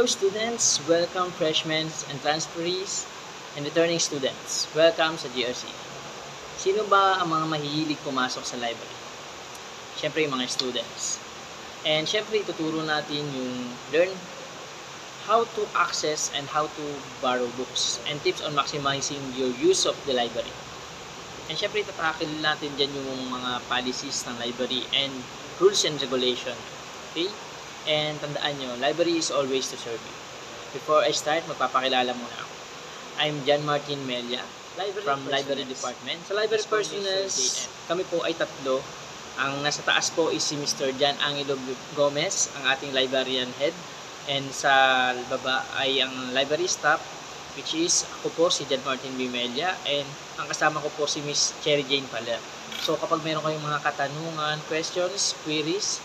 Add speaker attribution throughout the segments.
Speaker 1: students, welcome freshmen and transferees and returning students. Welcome sa GRC. Sino ba ang mga mahihilig pumasok sa library? Siyempre yung mga students. And siyempre ituturo natin yung learn how to access and how to borrow books and tips on maximizing your use of the library. And siyempre tatakil natin dyan yung mga policies ng library and rules and regulation. Okay? And tandaan nyo, library is always to serve you. Before I start, magpapakilala muna ako. I'm John Martin Melia from Library Department. Sa Library Personals, kami po ay tatlo. Ang nasa taas po is si Mr. John Angelo Gomez, ang ating librarian head. And sa baba ay ang library staff, which is ako po si John Martin B. Melia. And ang kasama ko po si Miss Cherry Jane Paler. So kapag meron kayong mga katanungan, questions, queries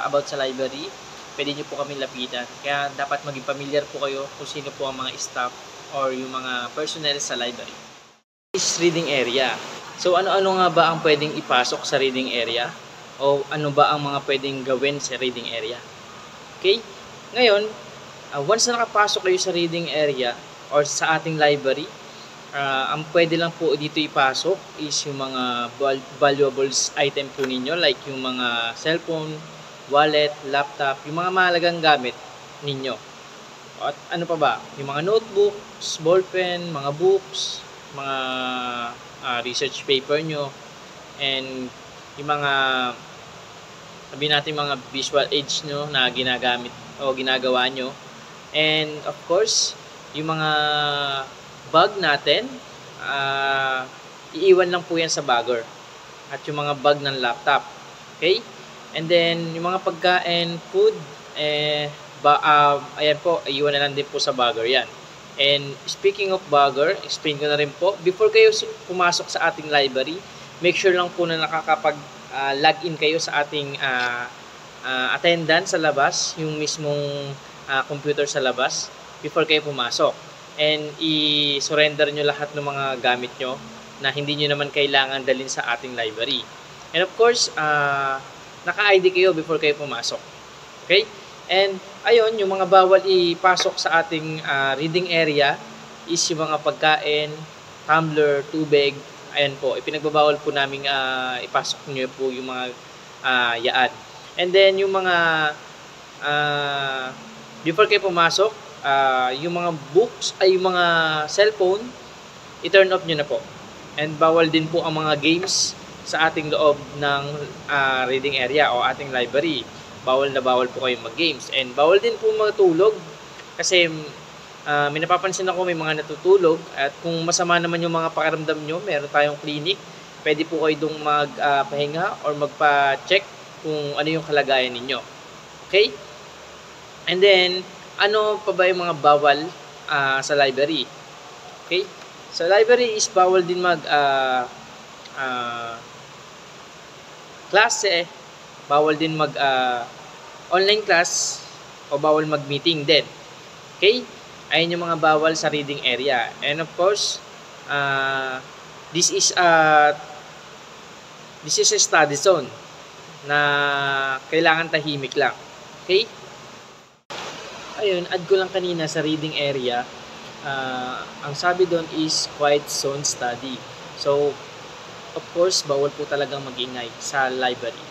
Speaker 1: about sa library, pwede nyo po kami lapitan. Kaya dapat maging familiar po kayo kung sino po ang mga staff or yung mga personnel sa library. Is reading area. So ano-ano nga ba ang pwedeng ipasok sa reading area? O ano ba ang mga pwedeng gawin sa reading area? Okay? Ngayon, once na nakapasok kayo sa reading area or sa ating library, ang pwede lang po dito ipasok is yung mga valuables item po ninyo, like yung mga cellphone, wallet, laptop, yung mga mahalagang gamit ninyo. At ano pa ba? Yung mga notebooks, ballpen, mga books, mga research paper nyo, and yung mga sabihin natin mga visual aids nyo na ginagamit o ginagawa nyo. And of course, yung mga bag natin, iiwan lang po yan sa bagger. At yung mga bag ng laptop. Okay? And then, yung mga pagkain, food, ayan po, iiwan na lang din po sa bagger yan. And speaking of bagger, explain ko na rin po, before kayo pumasok sa ating library, make sure lang po na nakakapag-login kayo sa ating attendance sa labas, yung mismong computer sa labas, before kayo pumasok. And i-surrender nyo lahat ng mga gamit nyo na hindi nyo naman kailangan dalhin sa ating library. And of course, naka-ID kayo before kayo pumasok. Okay? And ayun, yung mga bawal ipasok sa ating reading area is yung mga pagkain, tumbler, tubig. Ayan po, ipinagbabawal po namin ipasok nyo po yung mga yaan. And then yung mga before kayo pumasok, yung mga books ay yung mga cellphone, i-turn off nyo na po. And bawal din po ang mga games sa ating loob ng reading area o ating library. Bawal na bawal po kayong mag-games. And bawal din po matulog kasi may napapansin ako may mga natutulog at kung masama naman yung mga pakiramdam nyo, meron tayong clinic, pwede po kayo dong magpahinga or magpa-check kung ano yung kalagayan ninyo. Okay? And then, ano pa ba yung mga bawal sa library? Okay? Sa library is bawal din mag klase, bawal din mag online class o bawal mag meeting din. Okay? Ayun yung mga bawal sa reading area. And of course, this is a study zone na kailangan tahimik lang. Okay? Ayun, add ko lang kanina sa reading area, ang sabi doon is quiet zone study. So, of course, bawal po talagang mag-ingay sa library.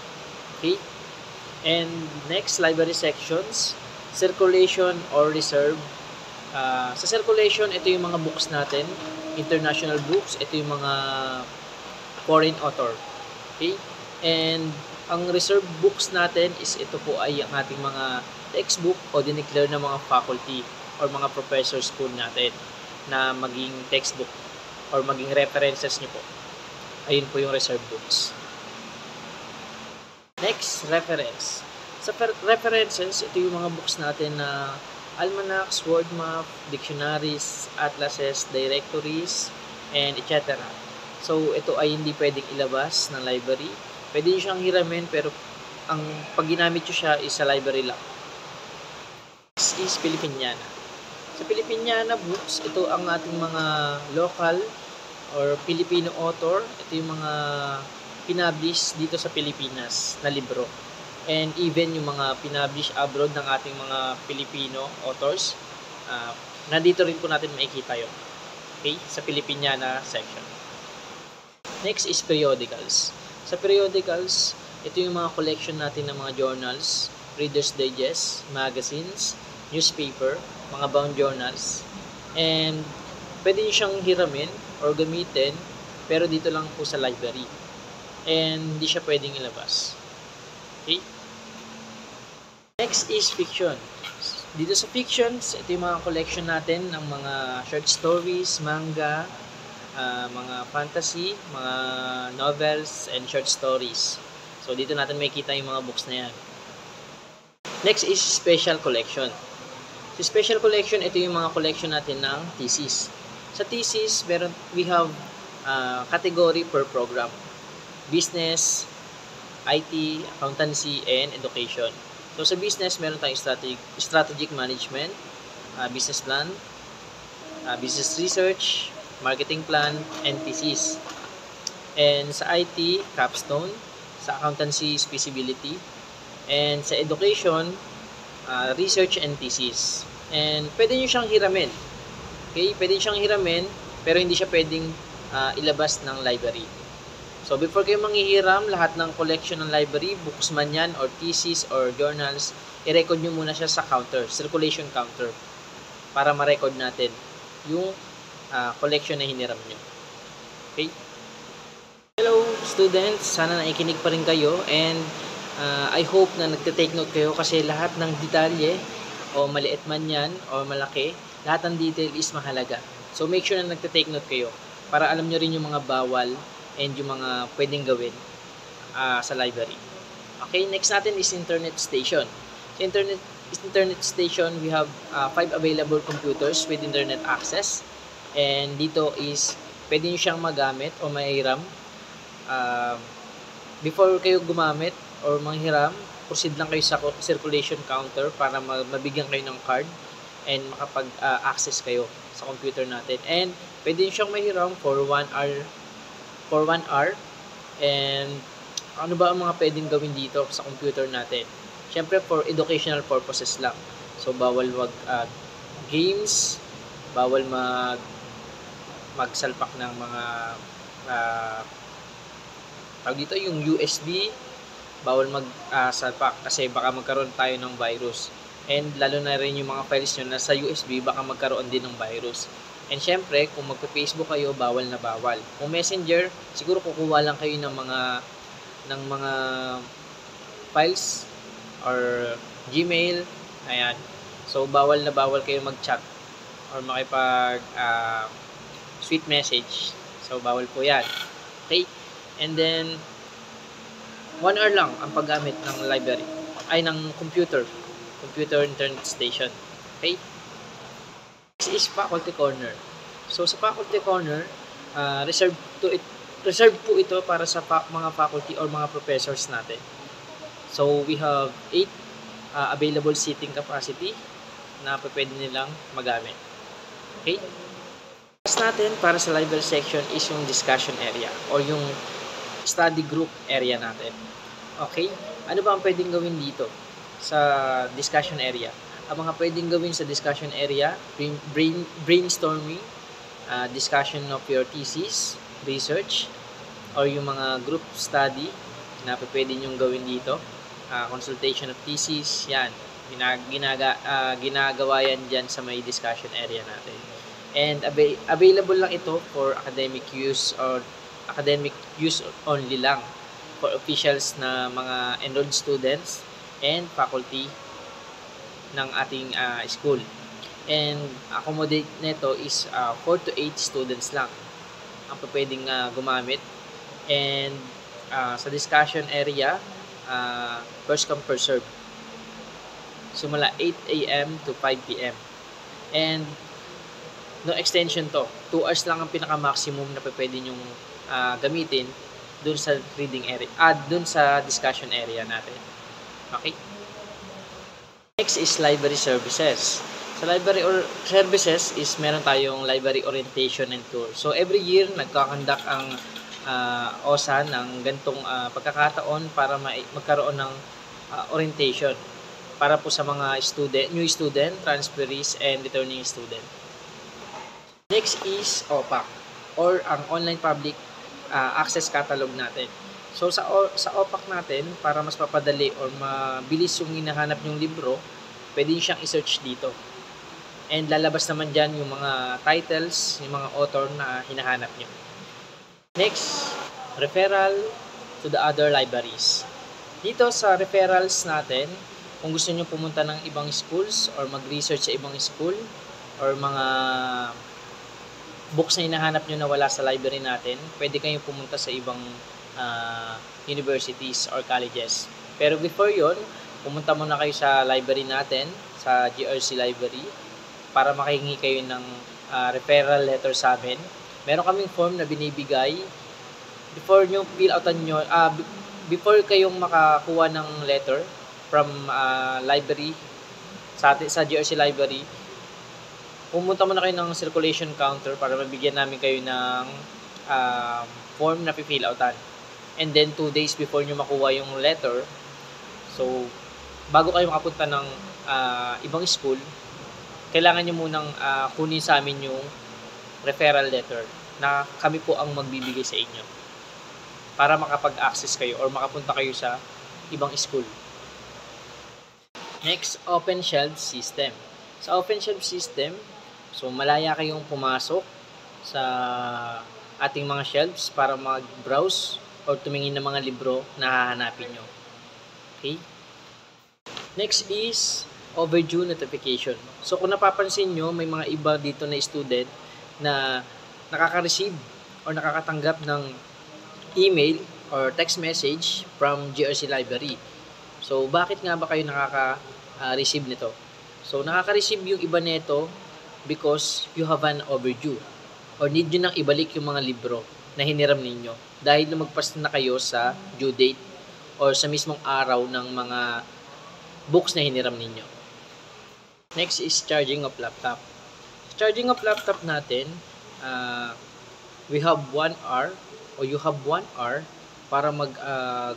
Speaker 1: Okay? And next, library sections, circulation or reserve. Sa circulation, ito yung mga books natin, international books, ito yung mga foreign author. Okay? And ang reserve books natin is ito po ay ang ating mga textbook o dineclare ng mga faculty or mga professors po natin na maging textbook or maging references nyo po. Ayun po yung reserve books. Next, reference. Sa references, ito yung mga books natin na almanacs, word map, dictionaries, atlases, directories, and etc. So, ito ay hindi pwedeng ilabas ng library. Pwede nyo siyang hiramin, pero ang pag ginamit nyo siya is sa library lang. Next is Filipiniana. Sa Filipiniana books, ito ang ating mga local or Filipino author. Ito yung mga pinablish dito sa Pilipinas na libro. and even yung mga pinablish abroad ng ating mga Filipino authors, nandito rin po natin makikita yun. Okay? Sa Filipiniana section. Next is periodicals. Sa periodicals, ito yung mga collection natin ng mga journals, Reader's Digest, magazines, newspaper, mga bound journals, and pwede nyo siyang hiramin or gamitin, pero dito lang po sa library. And hindi siya pwedeng ilabas. Okay? Next is fiction. Dito sa fictions, ito yung mga collection natin ng mga short stories, manga, mga fantasy, mga novels, and short stories. So, dito natin makikita yung mga books na yan. Next is special collection. Sa special collection, ito yung mga collection natin ng thesis. Sa thesis, we have category per program. Business, IT, accountancy, and education. So, sa business, meron tayong strategic management, business plan, business research, marketing plan, and thesis. And sa IT, capstone. Sa accountancy, feasibility. And sa education, research and thesis. And pwede nyo siyang hiramin. Okay? Pwede nyo siyang hiramin, pero hindi siya pwedeng ilabas ng library. So, before kayo manghihiram, lahat ng collection ng library, books man yan, or thesis, or journals, i-record nyo muna siya sa counter, circulation counter, para ma-record natin yung collection na hiniram nyo. Okay? Hello, students! Sana naikinig pa rin kayo, and I hope na nagte-take note kayo kasi lahat ng detalye, o maliit man yan, o malaki, lahat ng detail is mahalaga. So, make sure na nagte-take note kayo, para alam nyo rin yung mga bawal, and yung mga pwedeng gawin sa library. Okay, next natin is internet station. Sa internet station, we have 5 available computers with internet access. And dito is, pwede nyo siyang magamit o mahiram. Before kayo gumamit or manghiram, proceed lang kayo sa circulation counter para mabigyan kayo ng card and makapag-access kayo sa computer natin. And pwede nyo siyang mahiram for 1 hour. And ano ba ang mga pwedeng gawin dito sa computer natin? Siyempre, for educational purposes lang. So, bawal games, bawal magsalpak ng mga tawag dito, yung USB, bawal magsalpak kasi baka magkaroon tayo ng virus. And lalo na rin yung mga files nyo na sa USB, baka magkaroon din ng virus. And syempre, kung magpe-Facebook kayo, bawal na bawal. Kung Messenger, siguro kukuha lang kayo ng mga files or Gmail. Ayan. So, bawal na bawal kayo mag-chat or makipag sweet message. So, bawal po yan. Okay? And then, 1 hour lang ang paggamit ng library. Ay, ng computer internet station. Okay? Next is faculty corner. So, sa faculty corner, reserved po ito para sa mga faculty or mga professors natin. So, we have 8 available seating capacity na pwede nilang magamit. Okay? Next natin para sa library section is yung discussion area or yung study group area natin. Okay? Ano ba ang pwedeng gawin dito sa discussion area? Ang mga pwedeng gawin sa discussion area, brainstorming, discussion of your thesis, research, or yung mga group study na pwede nyong gawin dito, consultation of thesis, yan, ginagawa yan dyan sa may discussion area natin. And available lang ito for academic use or academic use only lang for officials na mga enrolled students and faculty ng ating school. And accommodate nito is 4 to 8 students lang ang pwedeng gumamit. And sa discussion area, first come first serve. So mula 8 a.m. to 5 p.m. And no extension to. 2 hours lang ang pinaka-maximum na pwede nyong gamitin dun sa reading area, dun sa discussion area natin. Okay? Next is library services. Sa library services is meron tayong library orientation and tour. So every year nagkakandak ang OSA ng gantong pagkakataon para magkaroon ng orientation para po sa mga new student, transferees, and returning student. Next is OPAC or ang Online Public Access Catalog natin. So sa OPAC natin, para mas papadali or mabilis yung hinahanap yung libro, pwede siyang i-search dito. And lalabas naman dyan yung mga titles, yung mga author na hinahanap nyo. Next, referral to the other libraries. Dito sa referrals natin, kung gusto nyo pumunta ng ibang schools or mag-research sa ibang school or mga books na hinahanap nyo na wala sa library natin, pwede kayong pumunta sa ibang universities or colleges. Pero before yon, pumunta muna kayo sa library natin, sa GRC Library, para makahingi kayo ng referral letter sa amin. Meron kaming form na binibigay before nyo fill outan nyo, before kayong makakuha ng letter from library sa GRC Library, pumunta muna kayo ng circulation counter para mabigyan namin kayo ng form na fill outan. And then 2 days before nyo makuha yung letter, so bago kayo makapunta ng ibang school, kailangan nyo munang kunin sa amin yung referral letter na kami po ang magbibigay sa inyo para makapag-access kayo or makapunta kayo sa ibang school. Next, open shelf system. Sa open shelf system, so malaya kayong pumasok sa ating mga shelves para mag-browse or tumingin ng mga libro na hahanapin nyo. Okay? Next is overdue notification. So kung napapansin nyo, may mga iba dito na student na nakaka-receive or nakakatanggap ng email or text message from GRC Library. So bakit nga ba kayo nakaka-receive nito? So nakaka-receive yung iba nito because you have an overdue or need nyo nang ibalik yung mga libro na hiniram ninyo dahil lumagpas na kayo sa due date or sa mismong araw ng mga books na hiniram ninyo. Next is charging of laptop. Charging of laptop natin, we have 1 hour o you have 1 hour para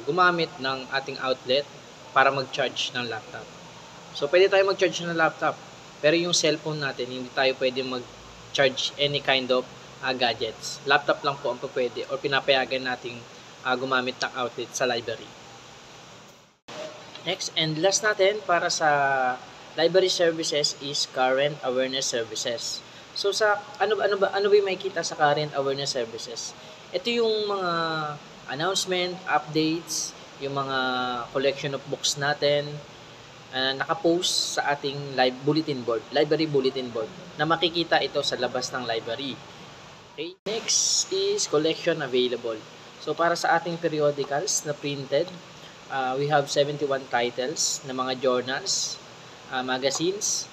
Speaker 1: gumamit ng ating outlet para mag-charge ng laptop. So pwede tayo mag-charge ng laptop, pero yung cellphone natin, hindi tayo pwede mag-charge any kind of gadgets. Laptop lang po ang pwede or pinapayagan nating gumamit ng outlet sa library. Next and last natin para sa library services is current awareness services. So sa ano ba yung makikita sa current awareness services? Ito yung mga announcement, updates, yung mga collection of books natin nakapost sa ating library bulletin board na makikita ito sa labas ng library. Okay? Next is collection available. So para sa ating periodicals na printed, we have 71 titles na mga journals, magazines.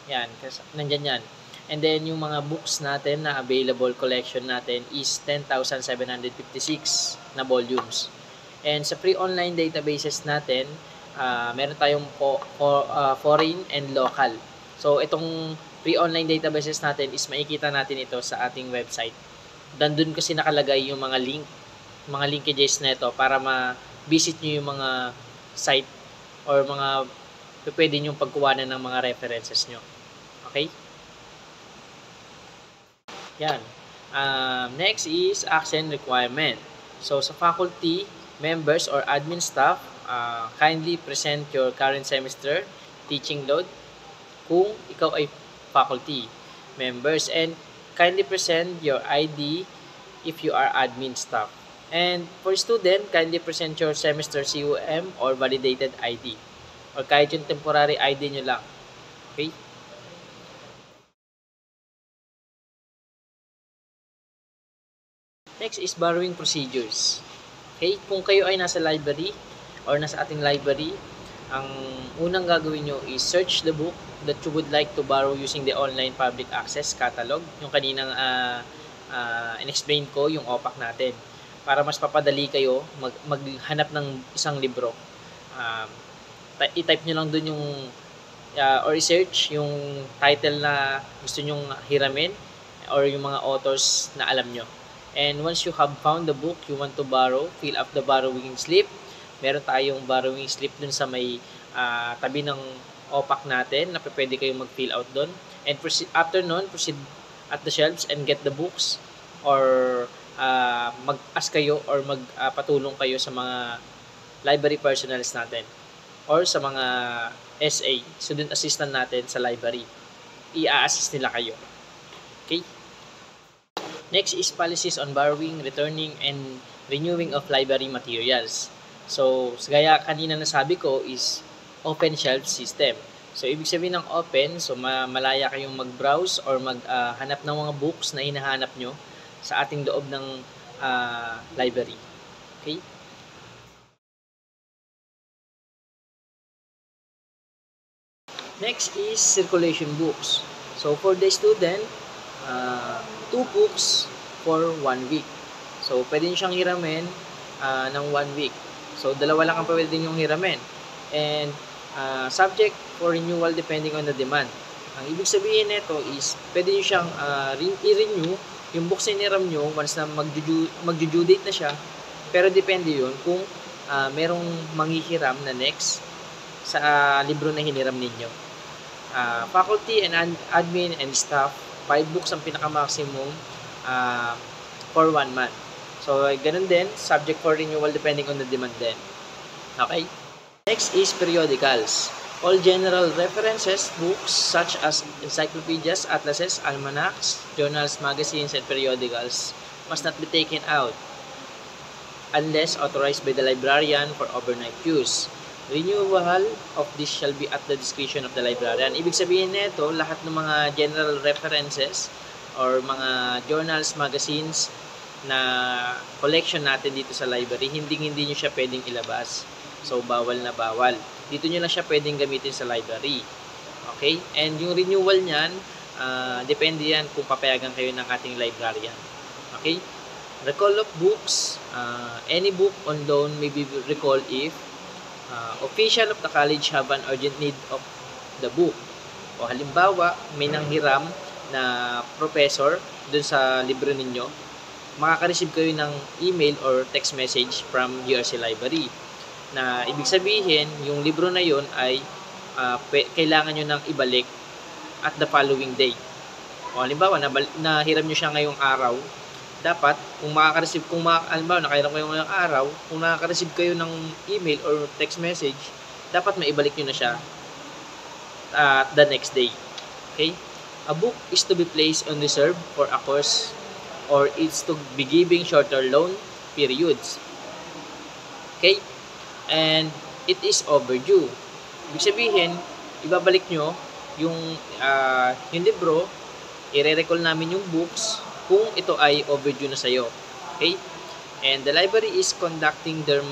Speaker 1: Yan, nandyan yan. And then yung mga books natin na available collection natin is 10,756 na volumes. And sa pre-online databases natin, meron tayong foreign and local. So itong pre-online databases natin is makikita natin ito sa ating website. Dandun kasi nakalagay yung mga linkages na ito para ma-visit nyo yung mga site or mga pwede nyo pagkuhanan ng mga references nyo. Okay? Yan. Next is action requirement. So sa faculty, members or admin staff, kindly present your current semester teaching load kung ikaw ay faculty members, and kindly present your ID if you are admin staff. And for student, kindly present your semester CUM or validated ID or kahit yung temporary ID nyo lang. Okay? Next is borrowing procedures. Okay? Kung kayo ay nasa library or nasa ating library, ang unang gagawin nyo is search the book that you would like to borrow using the online public access catalog. Yung kaninang in-explain ko, yung OPAC natin. Para mas papadali kayo maghanap ng isang libro. I-type nyo lang dun yung or i-search yung title na gusto nyong hiramin or yung mga authors na alam nyo. And once you have found the book you want to borrow, fill up the borrowing slip, meron tayong borrowing slip dun sa may tabi ng OPAC natin na pwede kayong mag-fill out dun. And after nun, proceed at the shelves and get the books, or mag-ask kayo or magpatulong kayo sa mga library personnels natin or sa mga SA, student assistant natin sa library. I-assist nila kayo. Okay? Next is policies on borrowing, returning, and renewing of library materials. So, gaya kanina nasabi ko is open shelf system. So, ibig sabihin ng open, so malaya kayong mag-browse or maghanap ng mga books na hinahanap nyo sa ating loob ng library. Okay? Next is circulation books. So, for the student, 2 books for 1 week. So, pwede nyo siyang hiramin ng 1 week. So, dalawa lang ang pwede nyo hiramin. And, subject for renewal depending on the demand. Ang ibig sabihin nito is, pwede nyo siyang i-renew yung books na hiniram nyo once na mag-due date na siya. Pero depende yun kung merong manghihiram na next sa libro na hiniram ninyo. Faculty and admin and staff, 5 books ang pinaka-maximum for 1 month. So, ganun din, subject for renewal depending on the demand din. Okay? Next is periodicals. All general references, books such as encyclopedias, atlases, almanacs, journals, magazines, and periodicals must not be taken out unless authorized by the librarian for overnight use. Renewal of this shall be at the discretion of the librarian. Ibig sabihin nito, lahat ng mga general references or mga journals, magazines na collection natin dito sa library, hindi nyo siya pwedeng ilabas. So, bawal na bawal. Dito nyo lang siya pwedeng gamitin sa library. Okay? And yung renewal niyan, depende yan kung papayagan kayo ng ating librarian. Okay? Recall of books. Any book on loan may be recalled if official of the college have an urgent need of the book. O halimbawa, may nanghiram na professor dun sa libro ninyo, makaka-receive kayo ng email or text message from URC Library na ibig sabihin, yung libro na yon ay kailangan nyo nang ibalik at the following day. O halimbawa, nahiram nyo siya ngayong araw, dapat, kung makaka-receive, halimbawa, nakahiram kayo ngayong araw, kung nakaka-receive kayo ng email or text message, dapat maibalik nyo na siya the next day. Okay? A book is to be placed on reserve for a course or it's to be giving shorter loan periods. Okay? And it is overdue. Ibig sabihin, ibabalik nyo yung libro, i-recall namin yung books kung ito ay overdue na sa'yo. Okay? And the library is conducting their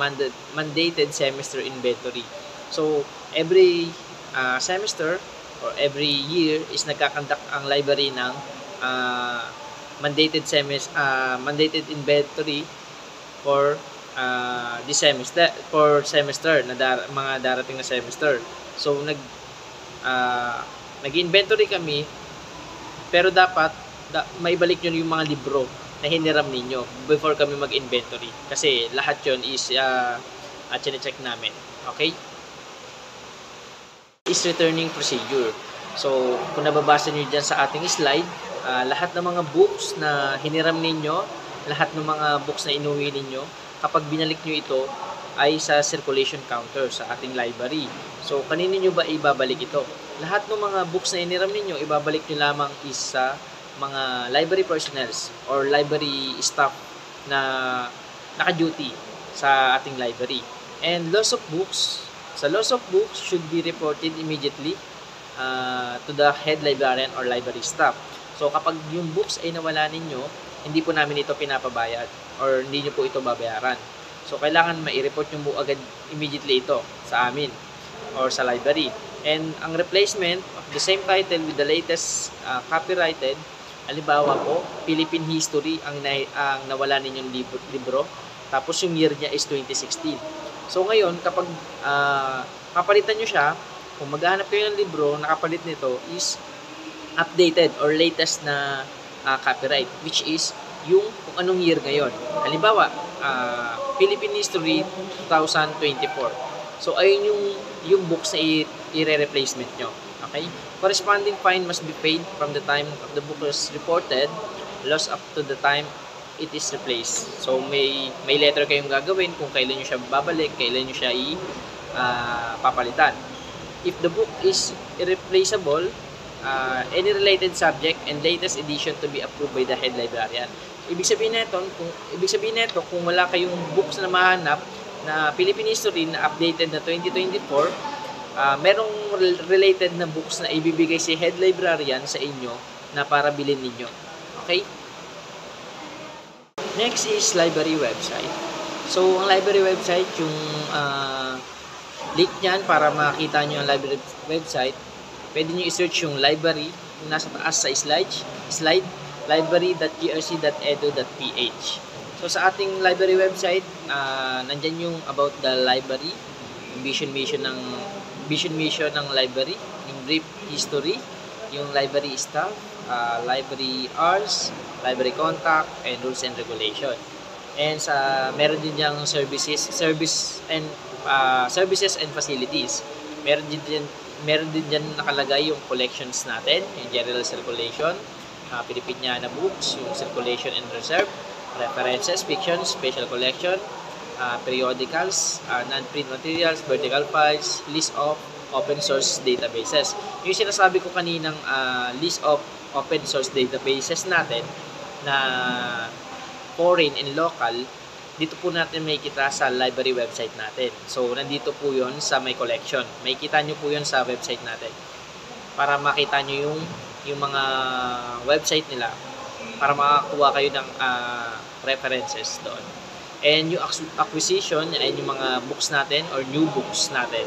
Speaker 1: mandated semester inventory. So, every semester or every year is nagkakandak ang library ng mandated inventory for this semester, na mga darating na semester. So nag-inventory kami, pero dapat maibalik nyo yung mga libro na hiniram ninyo before kami mag-inventory, kasi lahat yon is chine-check namin. Okay? Is returning procedure. So kung nababasa nyo dyan sa ating slide, lahat ng mga books na hiniram ninyo, lahat ng mga books na inuwi ninyo, kapag binalik nyo ito, ay sa circulation counter sa ating library. So, kanino nyo ba ibabalik ito? Lahat ng mga books na iniram ninyo, ibabalik nyo lamang is sa mga library personnels or library staff na naka-duty sa ating library. And loss of books, sa loss of books should be reported immediately to the head librarian or library staff. So, kapag yung books ay nawala ninyo, hindi po namin ito pinapabayad or hindi nyo po ito babayaran. So, kailangan mai-report nyo po agad immediately ito sa amin or sa library. And ang replacement of the same title with the latest copyrighted, halimbawa po, Philippine History ang nawala ninyong libro, tapos yung year niya is 2016. So, ngayon, kapag kapalitan nyo siya, kung maghahanap kayo ng libro, nakapalit nito is updated or latest na copyright, which is yung kung anong year ngayon. Halimbawa, Philippine History 2024. So, ayun yung books na i-replacement nyo. Okay? Corresponding fine must be paid from the time of the book was reported, lost up to the time it is replaced. So, may letter kayong gagawin kung kailan nyo siya babalik, kailan nyo siya papalitan. If the book is irreplaceable, any related subject and latest edition to be approved by the head librarian. Ibig sabihin nito, kung wala kayong books na mahanap na Philippine History na updated na 2024, merong related na books na ibibigay si head librarian sa inyo na para bilhin ninyo. Okay? Next is library website. So, ang library website, yung link niyan para makita nyo ang library website, pwede nyo i-search yung library, yung nasa taas sa slide, library.grc.edu.ph. So, sa ating library website, nandyan yung about the library, yung vision mission ng library, yung brief history, yung library staff, library hours, library contact, and rules and regulation. And meron din diyang services and facilities. Meron din dyan nakalagay yung collections natin, yung general circulation, Filipiniana books, yung circulation and reserve, references, fiction, special collection, periodicals, non-print materials, vertical files, list of open source databases. Yung sinasabi ko kaninang list of open source databases natin na foreign and local, dito po natin may kita sa library website natin. So, nandito po yun sa my collection. May kita nyo po yun sa website natin. Para makita nyo yung mga website nila. Para makakuha kayo ng references doon. And yung acquisition, and yung mga books natin or new books natin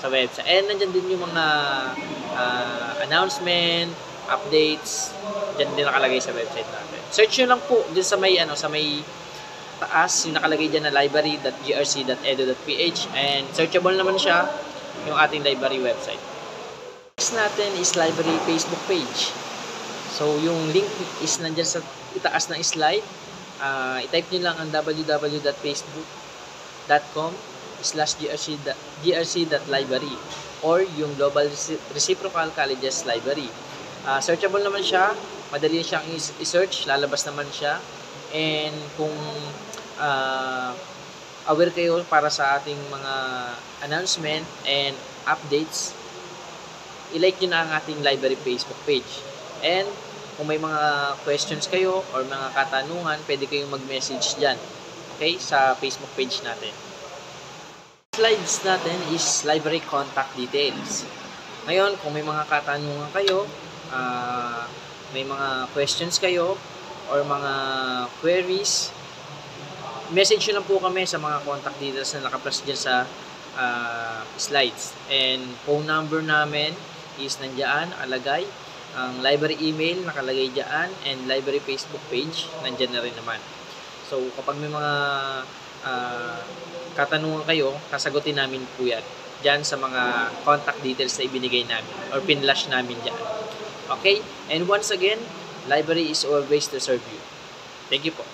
Speaker 1: sa website. And nandyan din yung mga announcement, updates, dyan din nakalagay sa website natin. Search nyo lang po dyan sa may taas, yung nakalagay dyan na library.grc.edu.ph, and searchable naman siya yung ating library website. Next natin is library Facebook page. So, yung link is nandyan sa itaas ng slide. I-type nyo lang ang www.facebook.com/grc.library or yung Global Reciprocal Colleges Library. Searchable naman siya, madali siyang i-search, lalabas naman siya. And kung aware kayo para sa ating mga announcement and updates, i-like nyo na ang ating library Facebook page. And kung may mga questions kayo or mga katanungan, pwede kayong mag-message dyan, okay, sa Facebook page natin. Slides natin is library contact details. Ngayon, kung may mga katanungan kayo, may mga questions kayo, or mga queries, message nyo lang po kami sa mga contact details na nakaplus dyan sa slides. And phone number namin is nandyan, alagay. Ang library email nakalagay dyan, and library Facebook page nandyan na rin naman. So, kapag may mga katanungan kayo, kasagutin namin po yan dyan sa mga contact details na ibinigay namin or pinlash namin dyan. Okay? And once again, library is always to serve you. Thank you po.